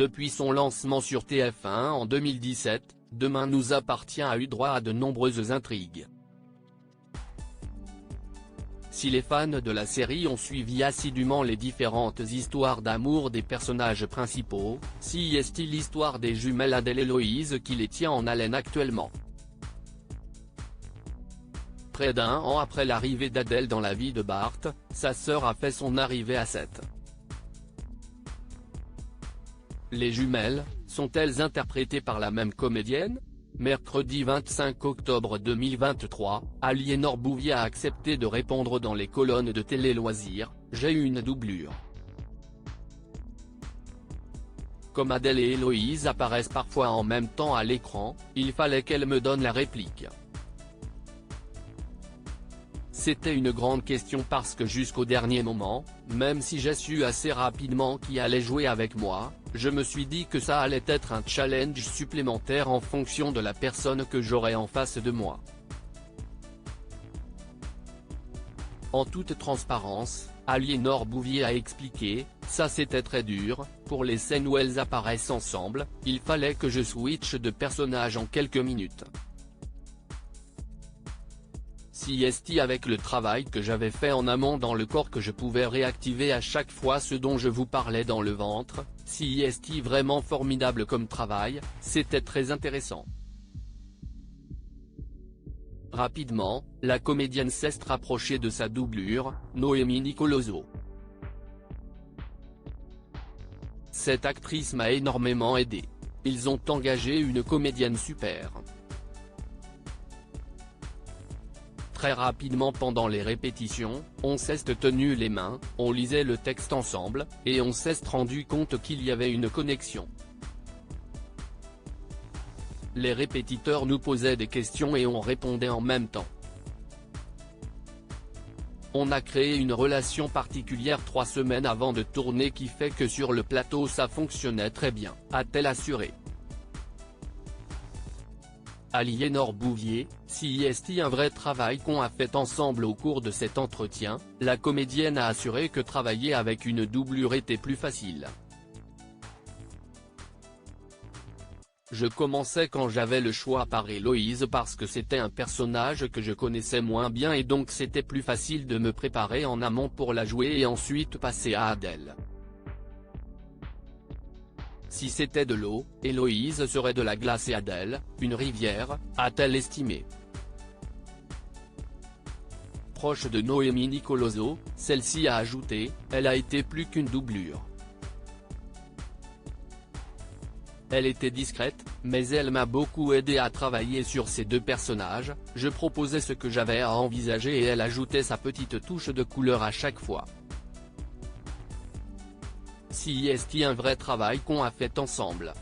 Depuis son lancement sur TF1 en 2017, Demain nous appartient a eu droit à de nombreuses intrigues. Si les fans de la série ont suivi assidûment les différentes histoires d'amour des personnages principaux, si est-il l'histoire des jumelles Adèle et Héloïse qui les tient en haleine actuellement. Près d'un an après l'arrivée d'Adèle dans la vie de Bart, sa sœur a fait son arrivée à 7. Les jumelles, sont-elles interprétées par la même comédienne ? Mercredi 25 octobre 2023, Aliénor Bouvier a accepté de répondre dans les colonnes de Télé Loisirs, « J'ai eu une doublure ». Comme Adèle et Héloïse apparaissent parfois en même temps à l'écran, il fallait qu'elle me donne la réplique. C'était une grande question parce que jusqu'au dernier moment, même si j'ai su assez rapidement qui allait jouer avec moi, je me suis dit que ça allait être un challenge supplémentaire en fonction de la personne que j'aurais en face de moi. En toute transparence, Aliénor Bouvier a expliqué, ça c'était très dur, pour les scènes où elles apparaissent ensemble, il fallait que je switche de personnage en quelques minutes. Si est avec le travail que j'avais fait en amont dans le corps que je pouvais réactiver à chaque fois ce dont je vous parlais dans le ventre, si est vraiment formidable comme travail, c'était très intéressant. Rapidement, la comédienne s'est rapprochée de sa doublure, Noémie Nicoloso. Cette actrice m'a énormément aidé. Ils ont engagé une comédienne super. Très rapidement pendant les répétitions, on s'est tenu les mains, on lisait le texte ensemble, et on s'est rendu compte qu'il y avait une connexion. Les répétiteurs nous posaient des questions et on répondait en même temps. On a créé une relation particulière 3 semaines avant de tourner qui fait que sur le plateau ça fonctionnait très bien, a-t-elle assuré. Aliénor Bouvier, si est un vrai travail qu'on a fait ensemble au cours de cet entretien, la comédienne a assuré que travailler avec une doublure était plus facile. Je commençais quand j'avais le choix par Héloïse parce que c'était un personnage que je connaissais moins bien et donc c'était plus facile de me préparer en amont pour la jouer et ensuite passer à Adèle. Si c'était de l'eau, Héloïse serait de la glace et Adèle, une rivière, a-t-elle estimé. Proche de Noémie Nicoloso, celle-ci a ajouté, elle a été plus qu'une doublure. Elle était discrète, mais elle m'a beaucoup aidé à travailler sur ces deux personnages, je proposais ce que j'avais à envisager et elle ajoutait sa petite touche de couleur à chaque fois. Si est un vrai travail qu'on a fait ensemble.